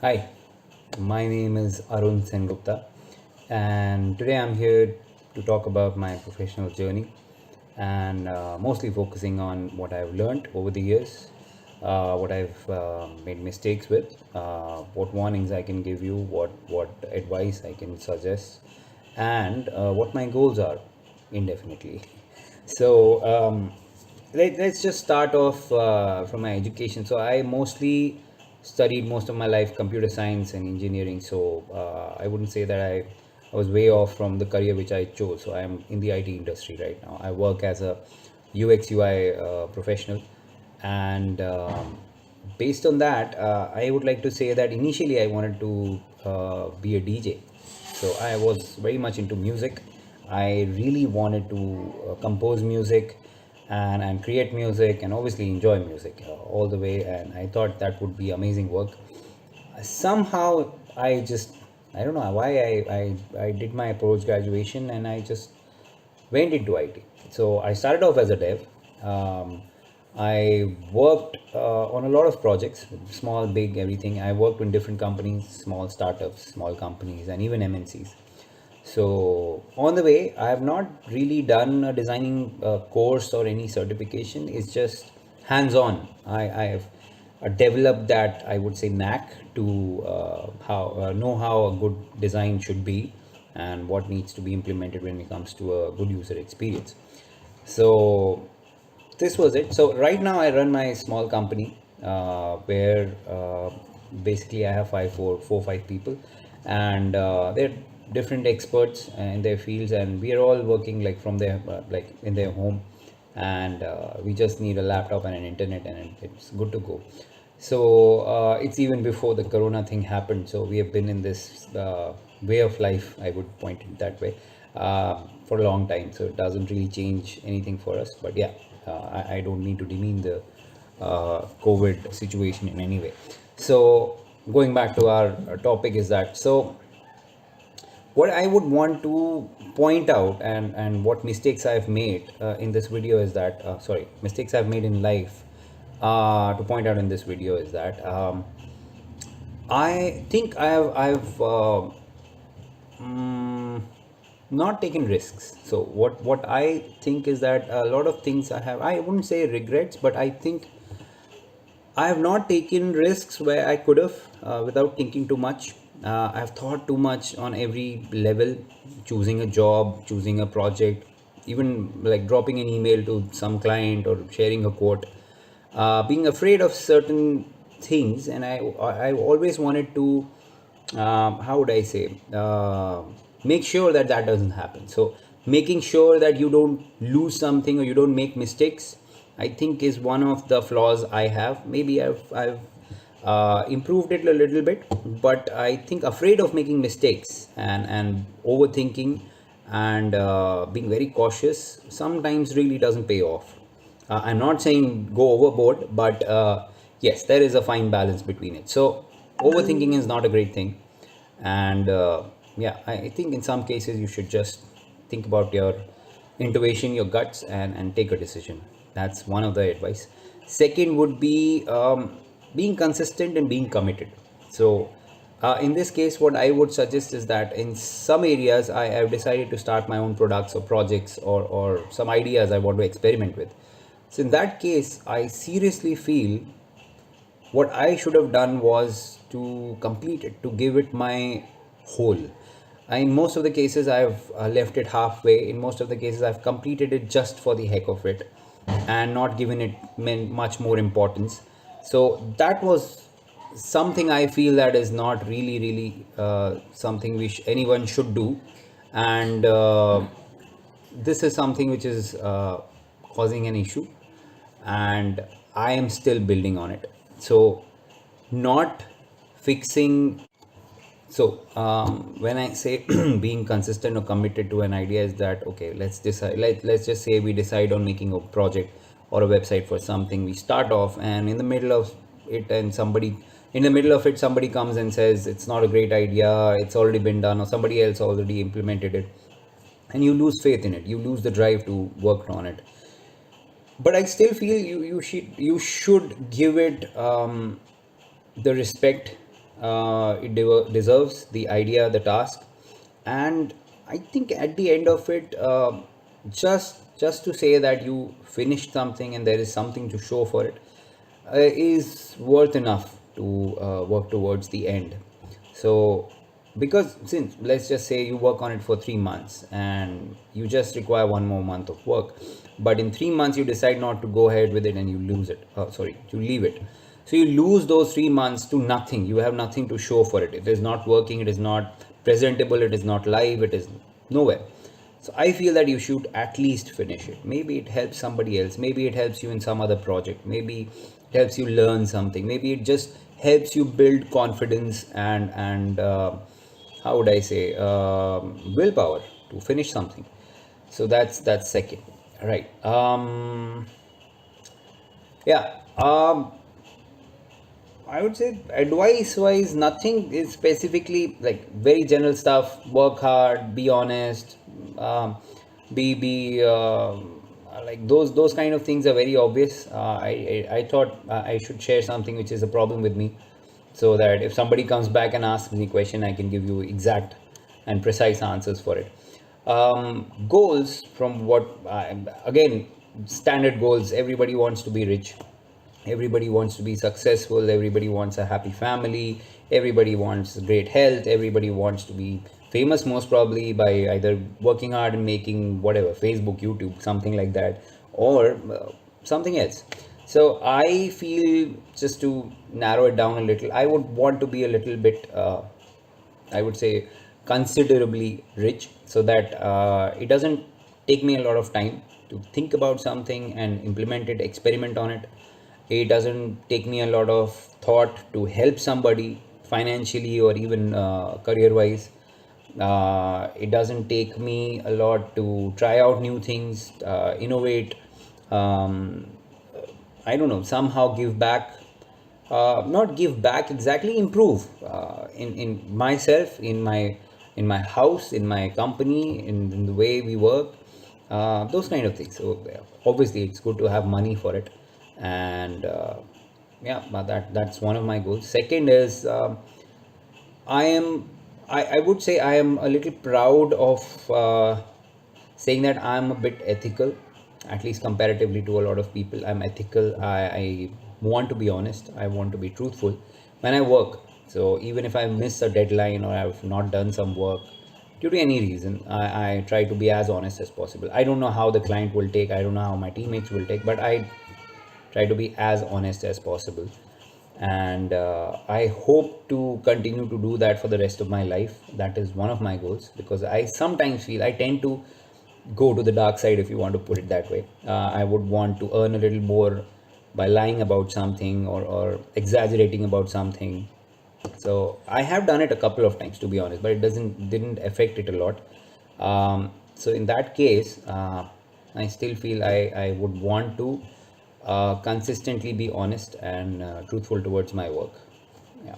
Hi, my name is Arun Sengupta, and today I'm here to talk about my professional journey and mostly focusing on what I've learned over the years, what I've made mistakes with, what warnings I can give you, what advice I can suggest, and what my goals are indefinitely. So, let's just start off from my education. So I mostly studied most of my life computer science and engineering. So I wouldn't say that I was way off from the career which I chose. So I'm in the IT industry right now. I work as a UX UI professional, and based on that, I would like to say that initially I wanted to be a DJ. So I was very much into music. I really wanted to compose music and create music and obviously enjoy music all the way. And I thought that would be amazing work. Somehow I don't know why I did my post graduation and I just went into IT. So I started off as a dev. I worked on a lot of projects, small, big, everything. I worked in different companies, small startups, small companies, and even MNCs. So on the way, I have not really done a designing course or any certification. It's just hands-on. I have developed that, I would say, knack to how know how a good design should be and what needs to be implemented when it comes to a good user experience. So this was it. So right now I run my small company where basically I have five people, and they're different experts in their fields, and we are all working like from their like in their home, and we just need a laptop and an internet, and it's good to go. So it's even before the corona thing happened. So we have been in this way of life, I would point it that way, for a long time. So it doesn't really change anything for us. But yeah, I don't mean to demean the COVID situation in any way. So going back to our topic is that so what I would want to point out and what mistakes I've made in this video is that sorry, mistakes I've made in life to point out in this video is that I think I've mm, not taken risks. So what I think is that a lot of things I wouldn't say regrets, but I think I have not taken risks where I could have without thinking too much. I've thought too much on every level, choosing a job, choosing a project, even like dropping an email to some client or sharing a quote, being afraid of certain things. And I always wanted to, how would I say, make sure that that doesn't happen. So making sure that you don't lose something or you don't make mistakes, I think is one of the flaws I have. Maybe I've improved it a little bit, but I think afraid of making mistakes and overthinking and being very cautious sometimes really doesn't pay off. I'm not saying go overboard, but yes, there is a fine balance between it. So overthinking is not a great thing, and yeah, I think in some cases you should just think about your intuition, your guts, and take a decision. That's one of the advice. Second would be being consistent and being committed. So in this case, what I would suggest is that in some areas I have decided to start my own products or projects or some ideas I want to experiment with. So in that case, I seriously feel what I should have done was to complete it, to give it my whole. In most of the cases, I've left it halfway. In most of the cases, I've completed it just for the heck of it and not given it much more importance. So that was something I feel that is not really something which anyone should do. And this is something which is causing an issue, and I am still building on it. So, not fixing. So, when I say being consistent or committed to an idea, is that okay? Let's decide. Let's just say we decide on making a project or a website for something. We start off, and in the middle of it, and somebody comes and says it's not a great idea. It's already been done, or somebody else already implemented it, and you lose faith in it. You lose the drive to work on it. But I still feel you should give it the respect Deserves the idea, the task, and I think at the end of it, just to say that you finished something and there is something to show for it, is worth enough to work towards the end. So, because since let's just say you work on it for 3 months and you just require one more month of work, but in 3 months you decide not to go ahead with it and you lose it. Sorry, you leave it. So you lose those 3 months to nothing. You have nothing to show for it. It is not working. It is not presentable. It is not live. It is nowhere. So I feel that you should at least finish it. Maybe it helps somebody else. Maybe it helps you in some other project. Maybe it helps you learn something. Maybe it just helps you build confidence and how would I say, willpower to finish something. So that's second, right? Yeah. I would say advice wise, nothing is specifically like very general stuff. Work hard, be honest, um, be like those kind of things are very obvious. I thought I should share something which is a problem with me, so that if somebody comes back and asks me a question, I can give you exact and precise answers for it. Goals, from what again, standard goals. Everybody wants to be rich, everybody wants to be successful, everybody wants a happy family, everybody wants great health, everybody wants to be famous, most probably by either working hard and making whatever, Facebook, YouTube, something like that, or something else. So I feel, just to narrow it down a little, I would want to be a little bit, I would say, considerably rich, so that it doesn't take me a lot of time to think about something and implement it, experiment on it. It doesn't take me a lot of thought to help somebody financially or even career wise. It doesn't take me a lot to try out new things, innovate, um, I don't know, somehow give back. Not give back exactly, improve in myself, in my house, in my company, in the way we work, those kind of things. So yeah, obviously it's good to have money for it, and yeah, but that's one of my goals. Second is, I am, I would say I am a little proud of saying that I'm a bit ethical, at least comparatively to a lot of people. I'm ethical. I want to be honest. I want to be truthful when I work. So even if I miss a deadline or I've not done some work due to any reason, I try to be as honest as possible. I don't know how the client will take, I don't know how my teammates will take, but I try to be as honest as possible. And I hope to continue to do that for the rest of my life. That is one of my goals, because I sometimes feel I tend to go to the dark side, if you want to put it that way. I would want to earn a little more by lying about something, or exaggerating about something. So I have done it a couple of times, to be honest, but it didn't affect it a lot. So in that case, I still feel I would want to consistently be honest and truthful towards my work. Yeah.